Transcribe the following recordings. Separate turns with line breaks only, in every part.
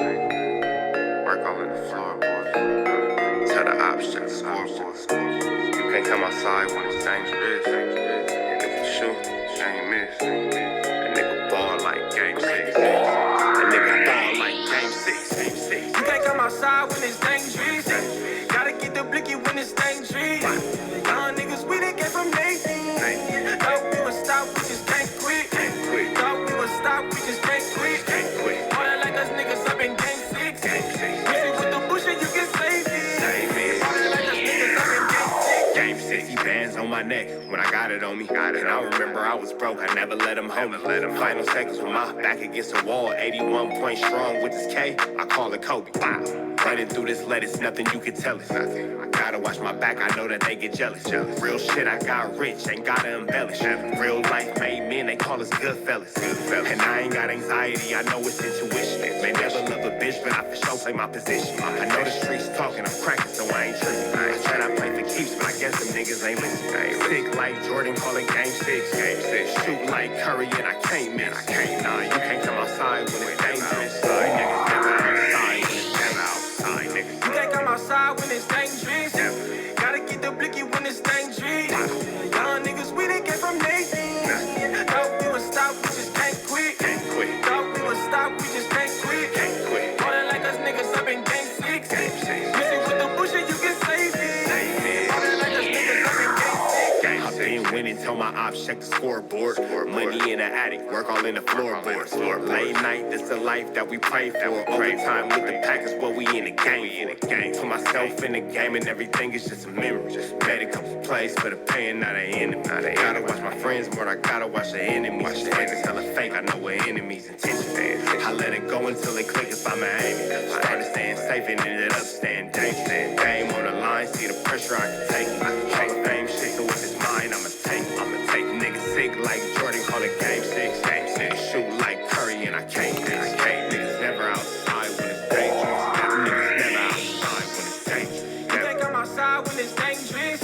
Work all in the floorboards. Tell the ops check the scoreboard. You can't come outside when it's dangerous. And if you shoot, you ain't miss. A nigga ball like game 6. A nigga ball like game 6.
You can't come outside when it's dangerous. Gotta get the blicky when it's dangerous. Young niggas, we done came from Navy. Thought we would stop, we just can't quit. Thought we would stop, we just can't quit. All that like us niggas up in game 6. Busy with the bush and you can save it. All that like us niggas up in game 6.
Game 60 bands on my neck when I got it on me. And I remember I was broke, I never let them hold me. Final seconds with my back against the wall, 81 point strong with this K, I call it Kobe. Wow. Running through this lettuce, nothing you can tell us. Nothing. I gotta watch my back, I know that they get jealous. Real shit, I got rich, ain't gotta embellish. Real life made men, they call us good fellas. And I ain't got anxiety, I know it's intuition. May never love a bitch, but I for sure play my position. I know the streets talking, I'm cracking, so I ain't tripping. I try not play for keeps, but I guess them niggas ain't listening. Sick like Jordan, call it game 6. Shoot like Curry, and I can't miss. Nah, you can't come outside when it's dangerous. Niggas never outside when it's never outside, niggas.
You can't come outside when it's dangerous. Gotta get the blicky when it's dangerous. Young niggas, we done came from Navy. Thought we would stop, we just can't quit. Thought we would stop, we just can't quit. All that like us niggas up in game 6. Busy with the bush and you can save it. All that like us niggas up in game 6.
I've been winning, tell my ops check the scoreboard. Money in the attic, work all in the floorboards. Late night, this the life that we pray for. Overtime with the pack is what we in the game. Put myself in the game and everything is just a memory. Made a couple plays for the pain, not an enemy. Gotta watch my friends more, I gotta watch the enemies. This fake is hella fake, I know what enemies intention. I let it go until it click if I'm aiming. Started staying safe and ended up staying dangerous. Game on the line, see the pressure I can take. Hall of fame shit, so if it's mine, I'ma take niggas sick like Jordan, call it game 6. Shoot like Curry and I can't miss. Niggas never outside when it's dangerous. Niggas never outside when it's dangerous.
You can't come outside when it's dangerous.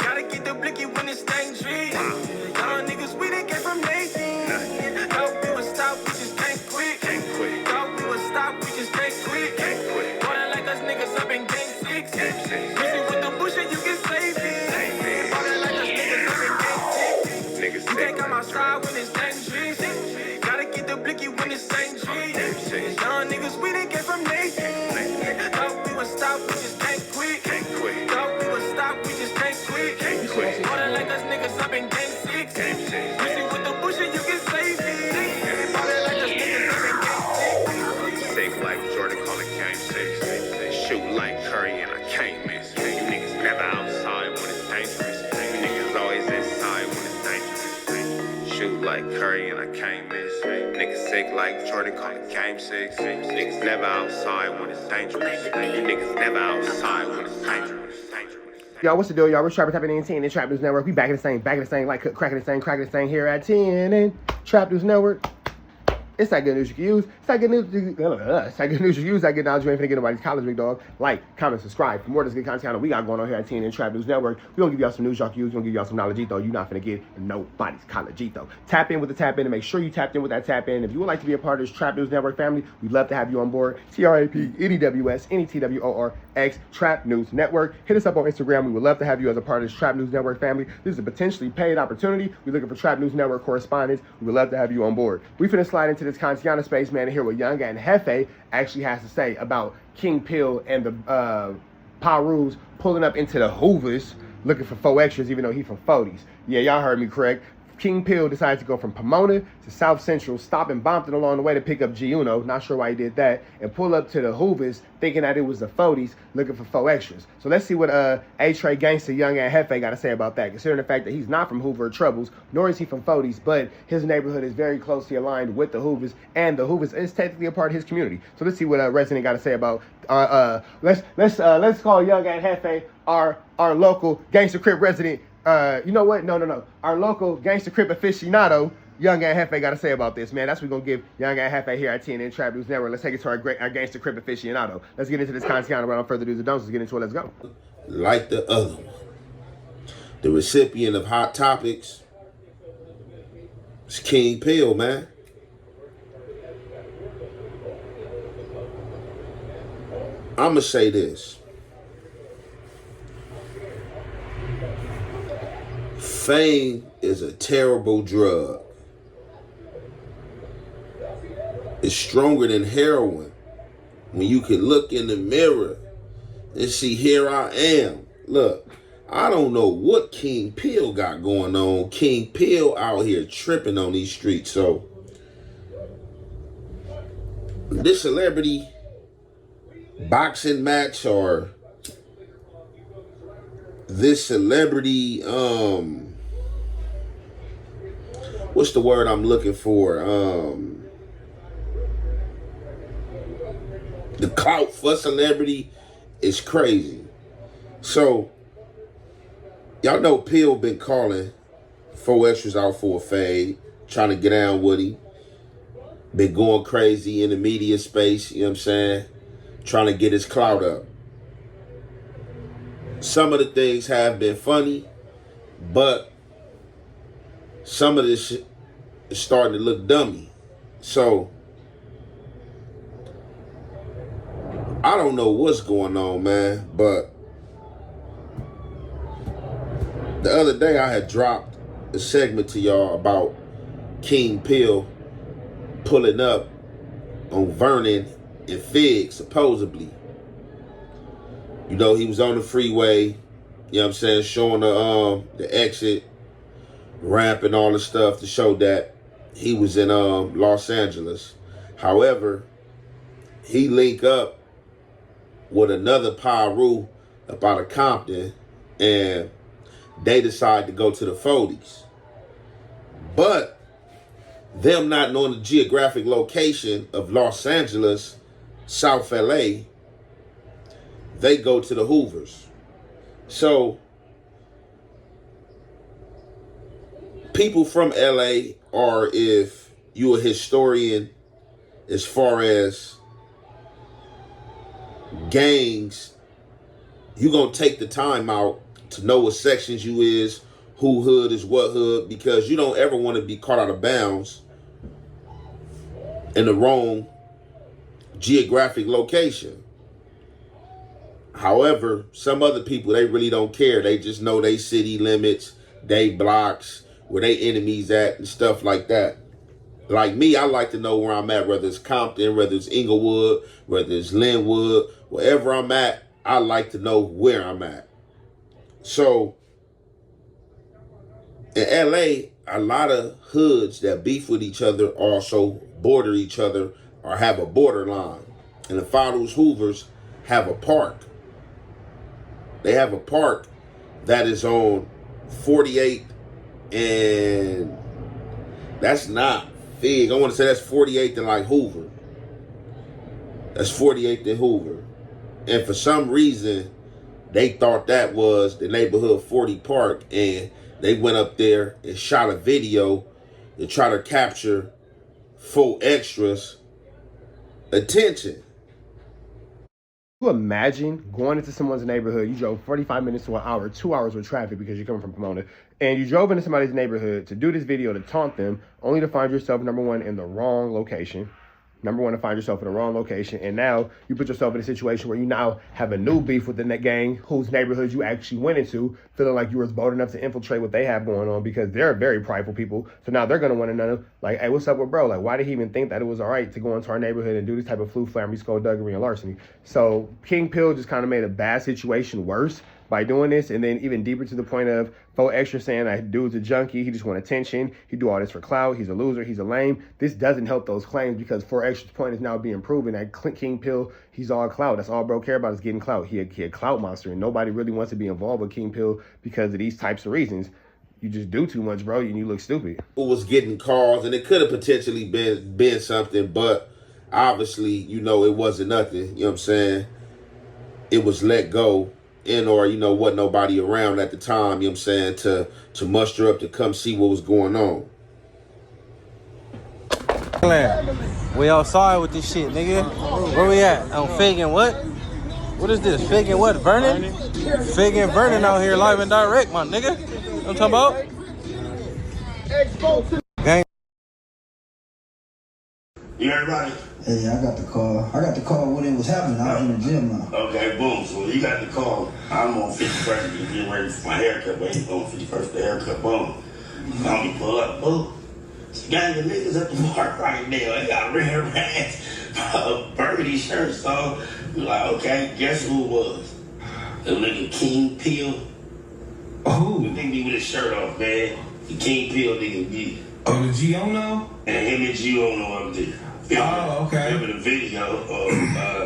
Gotta get the blicky when it's dangerous. Young niggas, we done came from Navy. Thought we would stop, we just can't quit. Thought we would stop, we just can't quit. All that like us niggas up in game 6. Busy with the bush and you can save it. All that like us niggas up in game 6. You can't come outside when it's dangerous. Gotta get the blicky when it's dangerous. Young niggas, we done came from Navy. Thought we would stop, we just can't quit. Thought we would stop, we just can't quit. All that like us niggas up in game 6. Busy with the bush and you can save it. All that like us niggas up in game 6.
Sick like Jordan, call it game 6. Shoot like Curry and I can't miss. You niggas never outside when it's dangerous. You niggas always inside when it's dangerous. Shoot like Curry and I can't miss. Niggas sick like Jordan, call it game 6. Niggas never outside when it's dangerous. You niggas never outside when it's dangerous.
Y'all, what's the deal, y'all? We're Trap Tapping in 10 and Trap News Network. We back in the same, like cracking the same here at 10 and Trap News Network. It's that good news you can use. It's that good news you can use. That good knowledge you ain't finna get nobody's college, big dog. Like, comment, subscribe. For more of this good content that we got going on here at 10 and Trap News Network, we gonna give y'all some news y'all can use. We gonna give y'all some knowledge, though. You're not finna get nobody's college, though. Tap in with the tap in and make sure you tapped in with that tap in. If you would like to be a part of this Trap News Network family, we'd love to have you on board. TRAP-NEWS-NETWORX Trap News Network. Hit us up on Instagram. We would love to have you as a part of this Trap News Network family. This is a potentially paid opportunity. We're looking for Trap News Network correspondents. We would love to have you on board. We finna slide into this Kantiana space, man, and hear what YoungAnt Jefe actually has to say about King Pill and the Parus pulling up into the Hoovers looking for 4XTRAZ, even though he from 40s. Yeah, y'all heard me correct. King Pill decided to go from Pomona to South Central, stop in Bompton along the way to pick up G Uno, not sure why he did that, and pull up to the Hoovers thinking that it was the 40s looking for 4XTRAZ. So let's see what A-Tray Gangsta YoungAnt Jefe got to say about that, considering the fact that he's not from Hoover or Troubles, nor is he from 40s, but his neighborhood is very closely aligned with the Hoovers, and the Hoovers is technically a part of his community. So let's see what Resident got to say about let's call YoungAnt Jefe our local Gangsta Crip resident. You know what? No. Our local Gangsta Crip aficionado, YoungAnt Jefe, got to say about this, man. That's what we're going to give YoungAnt Jefe here at TNN Trap News Network. Let's take it to our Gangsta Crip aficionado. Let's get into this content without further ado. Let's get into it. Let's go.
Like the other one, the recipient of Hot Topics is King Pill, man. I'ma say this. Fame is a terrible drug. It's stronger than heroin. When you can look in the mirror and see, here I am. Look, I don't know what King Pill got going on. King Pill out here tripping on these streets. So this celebrity boxing match, or this celebrity, what's the word I'm looking for? The clout for celebrity is crazy. So, y'all know Pill been calling 4XTRAZ out for a fade, trying to get down with him. Been going crazy in the media space, you know what I'm saying? Trying to get his clout up. Some of the things have been funny, but some of this shit is starting to look dummy. So, I don't know what's going on, man, but the other day I had dropped a segment to y'all about King Pill pulling up on Vernon and Fig, supposedly. You know, he was on the freeway, you know what I'm saying, showing the exit ramp and all the stuff to show that he was in Los Angeles. However, he linked up with another Pyru up out of Compton, and they decided to go to the 40s. But them not knowing the geographic location of Los Angeles, South LA, they go to the Hoovers. So people from LA, or if you a historian as far as gangs, you gonna take the time out to know what sections you is, who hood is what hood, because you don't ever want to be caught out of bounds in the wrong geographic location. However, some other people, they really don't care. They just know they city limits, they blocks, where they enemies at and stuff like that. Like me, I like to know where I'm at, whether it's Compton, whether it's Inglewood, whether it's Linwood, wherever I'm at, I like to know where I'm at. So, in LA, a lot of hoods that beef with each other also border each other or have a borderline. And the Fathers Hoovers have a park. They have a park that is on 48th, and that's not Fig. I want to say that's 48th and like Hoover. That's 48th and Hoover. And for some reason, they thought that was the neighborhood 40 Park, and they went up there and shot a video to try to capture 4XTRAZ attention.
You imagine going into someone's neighborhood, you drove 45 minutes to an hour, 2 hours with traffic because you're coming from Pomona, and you drove into somebody's neighborhood to do this video to taunt them, only to find yourself, number one, in the wrong location. Number one, to find yourself in the wrong location. And now you put yourself in a situation where you now have a new beef with the gang whose neighborhood you actually went into, feeling like you were bold enough to infiltrate what they have going on, because they're very prideful people. So now they're going to want to know, like, hey, what's up with bro? Like, why did he even think that it was all right to go into our neighborhood and do this type of flammy, skullduggery, and larceny? So King Pill just kind of made a bad situation worse by doing this, and then even deeper to the point of 4XTRAZ saying that dude's a junkie, he just want attention, he do all this for clout, he's a loser, he's a lame. This doesn't help those claims, because 4XTRAZ's point is now being proven that King Pill, he's all clout. That's all bro care about is getting clout. He a clout monster, and nobody really wants to be involved with King Pill because of these types of reasons. You just do too much, bro, and you look stupid.
Who was getting calls, and it could have potentially been something, but obviously, you know, it wasn't nothing. You know what I'm saying? It was let go. Or, you know, wasn't nobody around at the time, you know what I'm saying, to muster up to come see what was going on.
We outside with this shit, nigga. Where we at? On Fig and what? What is this? Fig and what? Vernon? Fig and Vernon out here live and direct, my nigga. You know what I'm talking about? Gang.
You everybody?
Hey, I got the call. I got the call when it was happening. I was in the gym now.
Okay, boom. So you got the call. I'm on 51st, getting ready for my haircut. Waiting on 51st, the haircut. Boom. Call me, pull up. Boom. It's a gang of niggas at the park right now. They got red rats, burgundy shirts on. We're like, okay, guess who it was? The nigga King Pill.
Oh.
The nigga with his shirt off, man. The King Pill nigga, yeah.
Oh, the G on now?
And him and G-O up there.
Oh, okay.
Remember the video of,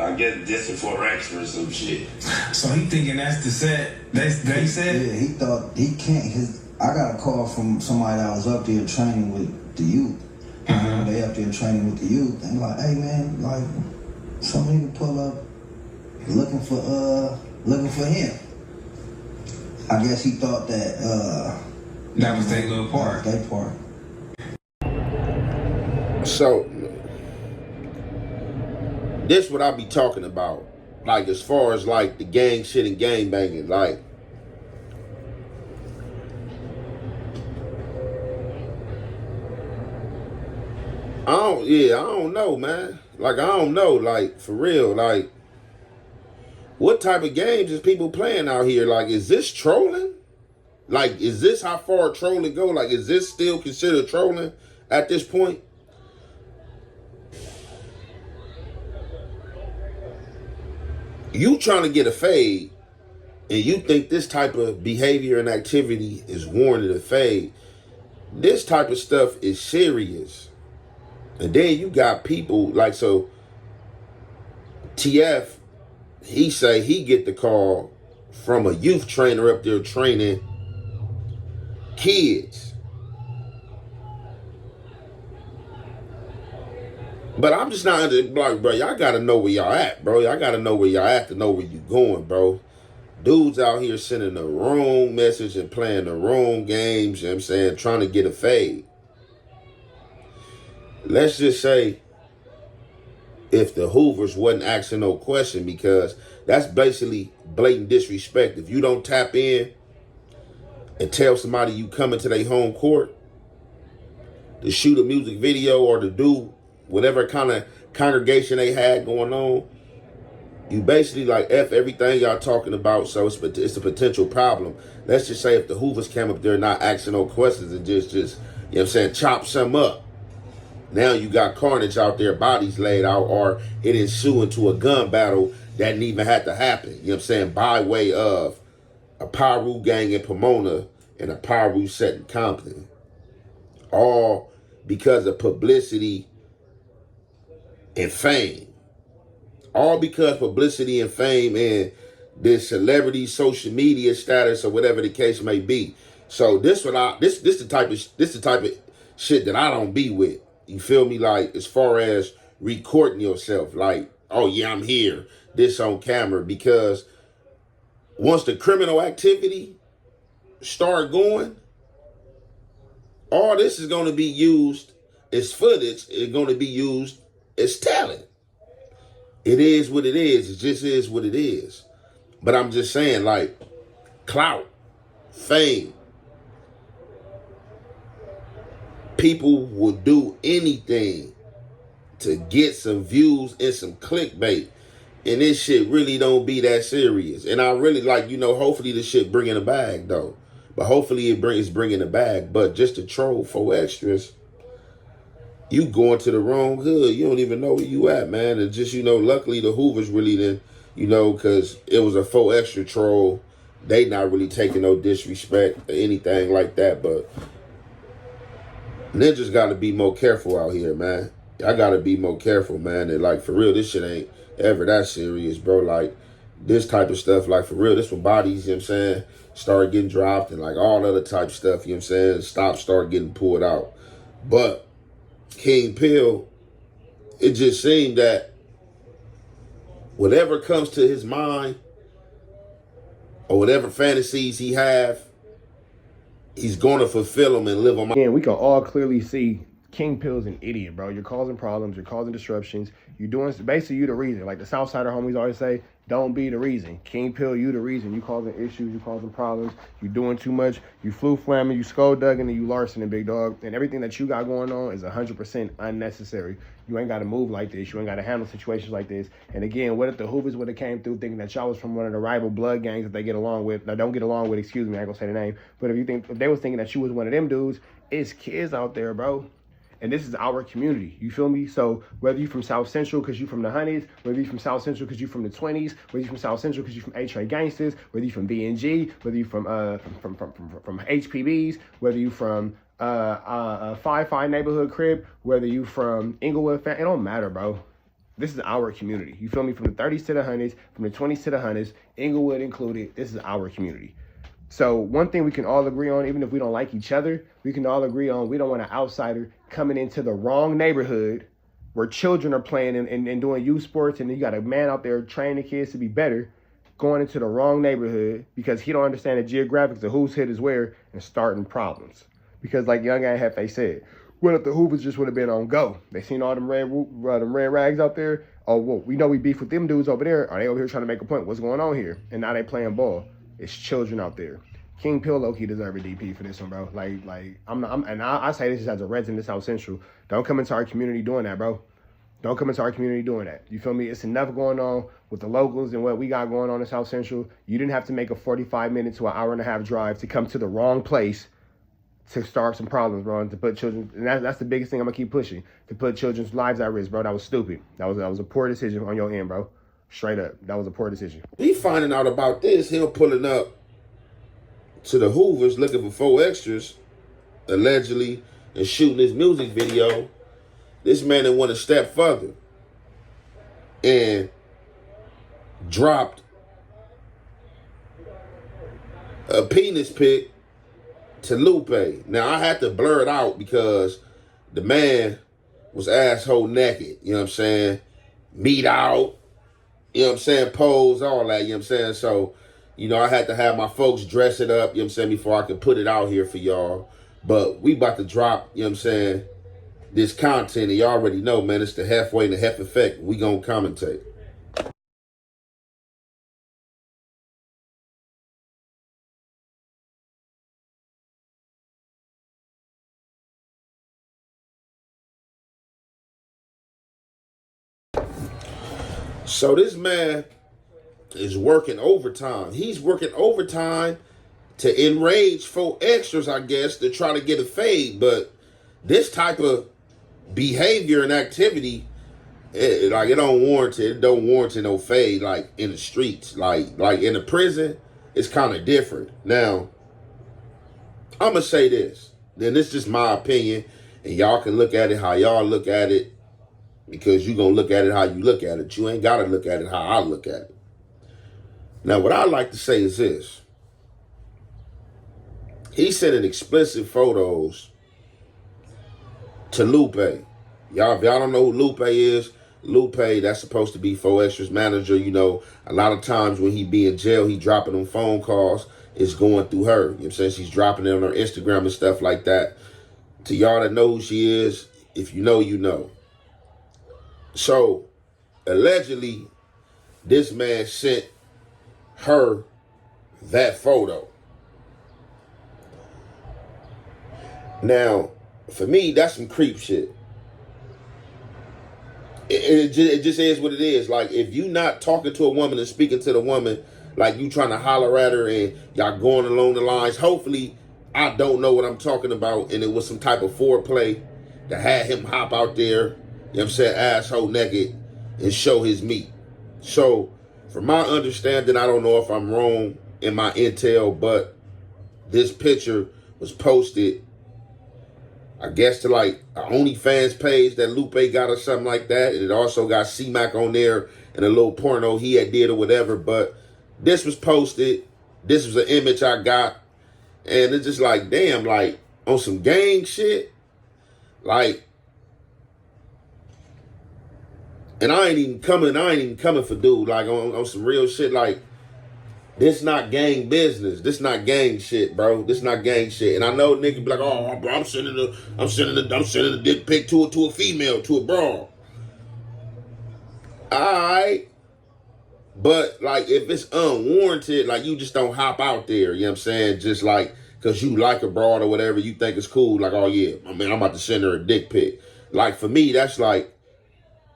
I guess, this is 4XTRAZ or some shit.
So he thinking that's the set. They said?
Yeah, he thought he can't. I got a call from somebody that was up there training with the youth. They up there training with the youth. And like, hey man, like, somebody can pull up looking for him. I guess he thought that
That was their little part.
That part.
So, this what I be talking about. Like, as far as, like, the gang shit and gang banging. Like, I don't know, man. Like, I don't know. Like, for real. Like, what type of games is people playing out here? Like, is this trolling? Like, is this how far trolling go? Like, is this still considered trolling at this point? You trying to get a fade, and you think this type of behavior and activity is warranted a fade. This type of stuff is serious. And then you got people like, so TF, he say he get the call from a youth trainer up there training kids. But I'm just not like, bro, y'all gotta know where y'all at, bro. Y'all gotta know where y'all at to know where you going, bro. Dudes out here sending the wrong message and playing the wrong games, you know what I'm saying, trying to get a fade. Let's just say if the Hoovers wasn't asking no question, because that's basically blatant disrespect. If you don't tap in and tell somebody you coming to their home court to shoot a music video or to do whatever kind of congregation they had going on, you basically like F everything y'all talking about, so it's a potential problem. Let's just say if the Hoovers came up there not asking no questions and just you know what I'm saying, chop some up. Now you got carnage out there, bodies laid out, or it ensue into a gun battle that didn't even have to happen. You know what I'm saying? By way of a Piru gang in Pomona and a Piru set in Compton. All because of publicity and fame. All because publicity and fame and this celebrity social media status or whatever the case may be. So this the type of shit that I don't be with. You feel me? Like, as far as recording yourself, like, oh yeah, I'm here, this on camera, because once the criminal activity start going, all this is going to be used as footage. It's going to be used as talent. It is what it is. It just is what it is. But I'm just saying, like, clout, fame. People will do anything to get some views and some clickbait. And this shit really don't be that serious. And I really like, you know, hopefully this shit bringing a bag, though. But hopefully it's bringing a bag. But just to troll 4XTRAZ, you going to the wrong hood. You don't even know where you at, man. And just, you know, luckily the Hoovers really didn't, you know, because it was a 4XTRAZ troll. They not really taking no disrespect or anything like that. But ninjas got to be more careful out here, man. I got to be more careful, man. And, like, for real, this shit ain't ever that serious, bro. Like, this type of stuff, like, for real, this when bodies, you know what I'm saying, start getting dropped and, like, all other type stuff, you know what I'm saying, start getting pulled out. But King Pill, it just seemed that whatever comes to his mind or whatever fantasies he have, he's going to fulfill them and live them.
Again, we can all clearly see KINGPILL'S an idiot, bro. You're causing problems. You're causing disruptions. You're doing, basically, you the reason. Like the Southsider homies always say, Don't be the reason. King Pill, you the reason. You causing issues, you causing problems, you doing too much, you flu flamming, you skulldugking, and you larcening, big dog. And everything that you got going on is 100% unnecessary. You ain't got to move like this. You ain't got to handle situations like this. And again, what if the Hoovers would have came through thinking that y'all was from one of the rival blood gangs that they get along with? Now, don't get along with, excuse me, I ain't gonna say the name. But if they was thinking that you was one of them dudes, it's kids out there, bro. And this is our community, you feel me? So whether you from South Central because you from the Honeys, whether you from South Central because you from the 20s, whether you from South Central because you from H.A. Gangsters, whether you from BNG, whether you from HPBs, whether you from 5-5 neighborhood Crip, whether you from Inglewood, it don't matter, bro. This is our community. You feel me? From the 30s to the Honeys, from the 20s to the Honeys, Inglewood included, this is our community. So one thing we can all agree on, even if we don't like each other, we can all agree on we don't want an outsider coming into the wrong neighborhood where children are playing and doing youth sports, and you got a man out there training the kids to be better, going into the wrong neighborhood because he don't understand the geographics of whose hit is where and starting problems. Because like YoungAnt Jefe said, what if the Hoovers just would have been on go? They seen all them red rags out there. Oh, well, we know we beef with them dudes over there. Are they over here trying to make a point? What's going on here? And now they playing ball. It's children out there. King Pill low-key deserve a DP for this one, bro. I say this as a resident of South Central. Don't come into our community doing that, bro. Don't come into our community doing that. You feel me? It's enough going on with the locals and what we got going on in South Central. You didn't have to make a 45-minute to an hour-and-a-half drive to come to the wrong place to start some problems, bro, and to put children, and that's the biggest thing I'm gonna keep pushing, to put children's lives at risk, bro. That was stupid. That was a poor decision on your end, bro. Straight up. That was a poor decision.
He finding out about this, him pulling up to the Hoovers looking for 4XTRAZ, allegedly, and shooting his music video. This man that went a step further and dropped a penis pic to Lupe. Now, I had to blur it out because the man was asshole naked, you know what I'm saying? Meat out, you know what I'm saying? Pose, all that, you know what I'm saying? So, you know, I had to have my folks dress it up, you know what I'm saying, before I could put it out here for y'all. But we about to drop, you know what I'm saying, this content, and y'all already know, man, it's the halfway and the half effect. We gonna commentate. So this man is working overtime. He's working overtime to enrage 4XTRAZ, I guess, to try to get a fade. But this type of behavior and activity, it don't warrant it. It don't warrant no fade like in the streets. Like in the prison, it's kind of different. Now, I'm going to say this. Then this is just my opinion. And y'all can look at it how y'all look at it. Because you're going to look at it how you look at it. You ain't got to look at it how I look at it. Now, what I like to say is this. He's sending explicit photos to Lupe. Y'all, if y'all don't know who Lupe is, Lupe, that's supposed to be 4XTRAZ manager. You know, a lot of times when he be in jail, he dropping them phone calls. It's going through her. You know what I'm saying? She's dropping it on her Instagram and stuff like that. To y'all that know who she is, if you know, you know. So, allegedly, this man sent her that photo. Now, for me, that's some creep shit. It just is what it is. Like, if you not talking to a woman and speaking to the woman, like you trying to holler at her and y'all going along the lines, hopefully, I don't know what I'm talking about, and it was some type of foreplay that had him hop out there, you know what I'm saying, asshole naked, and show his meat. So, from my understanding, I don't know if I'm wrong in my intel, but this picture was posted, I guess, to like an OnlyFans page that Lupe got or something like that. And it also got C-Mac on there and a little porno he had did or whatever. But this was posted. This was an image I got. And it's just like, damn, like on some gang shit. Like, and I ain't even coming for dude. Like on some real shit. Like, this not gang business. This not gang shit, bro. This not gang shit. And I know niggas be like, oh, bro, I'm sending a dick pic to a female, to a bro. Alright. But like if it's unwarranted, like you just don't hop out there, you know what I'm saying? Just like because you like a broad or whatever, you think it's cool, like, oh yeah, I mean, I'm about to send her a dick pic. Like for me, that's like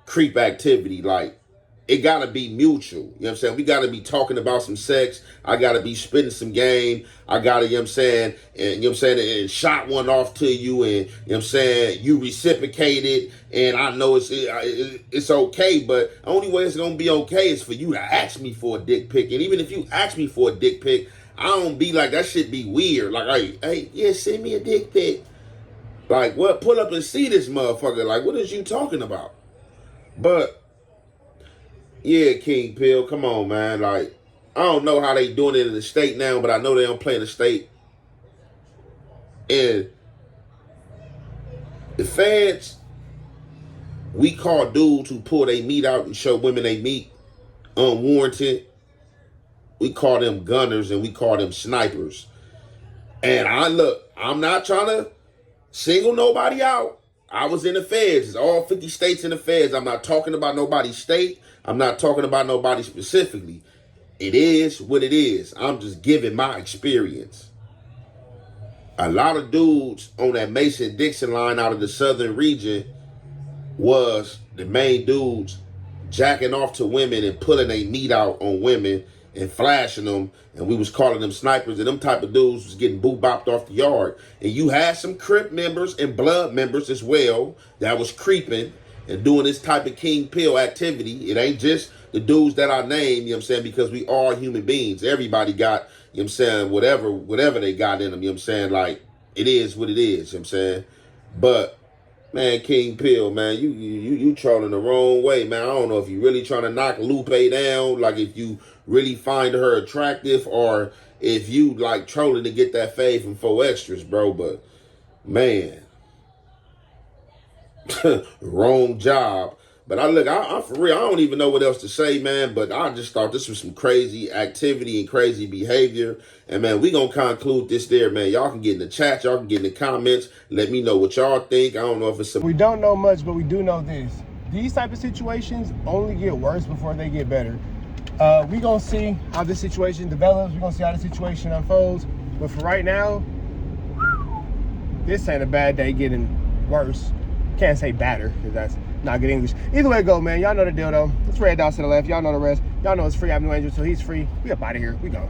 creep activity. Like it gotta be mutual. You know what I'm saying? We gotta be talking about some sex. I gotta be spitting some game. I gotta, you know what I'm saying, and you know what I'm saying, and shot one off to you, and you know what I'm saying, you reciprocated, and I know it's okay, but the only way it's gonna be okay is for you to ask me for a dick pic. And even if you ask me for a dick pic, I don't be like, that shit be weird. Like, hey, yeah, send me a dick pic. Like, what? Pull up and see this motherfucker. Like, what is you talking about? But yeah, King Pill, come on, man. Like, I don't know how they doing it in the state now, but I know they don't play in the state. And the feds, we call dudes who pull their meat out and show women they meat unwarranted. We call them gunners and we call them snipers. And I'm not trying to single nobody out. I was in the feds. It's all 50 states in the feds. I'm not talking about nobody's state. I'm not talking about nobody specifically. It is what it is. I'm just giving my experience. A lot of dudes on that Mason-Dixon line out of the southern region was the main dudes jacking off to women and pulling their meat out on women and flashing them, and we was calling them snipers, and them type of dudes was getting boo-bopped off the yard. And you had some Crip members and blood members as well that was creeping and doing this type of King Pill activity. It ain't just the dudes that I named, you know what I'm saying, because we are human beings. Everybody got, you know what I'm saying, whatever they got in them, you know what I'm saying, like, it is what it is, you know what I'm saying. But man, King Pill, man, you trolling the wrong way, man. I don't know if you really trying to knock Lupe down, like if you really find her attractive, or if you like trolling to get that fade from 4XTRAZ, bro. But man, wrong job. But I'm for real, I don't even know what else to say, man. But I just thought this was some crazy activity and crazy behavior. And man, we gonna conclude this there, man. Y'all can get in the chat, y'all can get in the comments. Let me know what y'all think. I don't know if it's some...
We don't know much, but we do know this. These type of situations only get worse before they get better. We gonna see how this situation develops. We're gonna see how the situation unfolds. But for right now, this ain't a bad day getting worse. Can't say badder, because that's not good English. Either way it go, man. Y'all know the deal, though. It's red dots to the left. Y'all know the rest. Y'all know it's free Avenue Angel, so he's free. We up out of here. We go.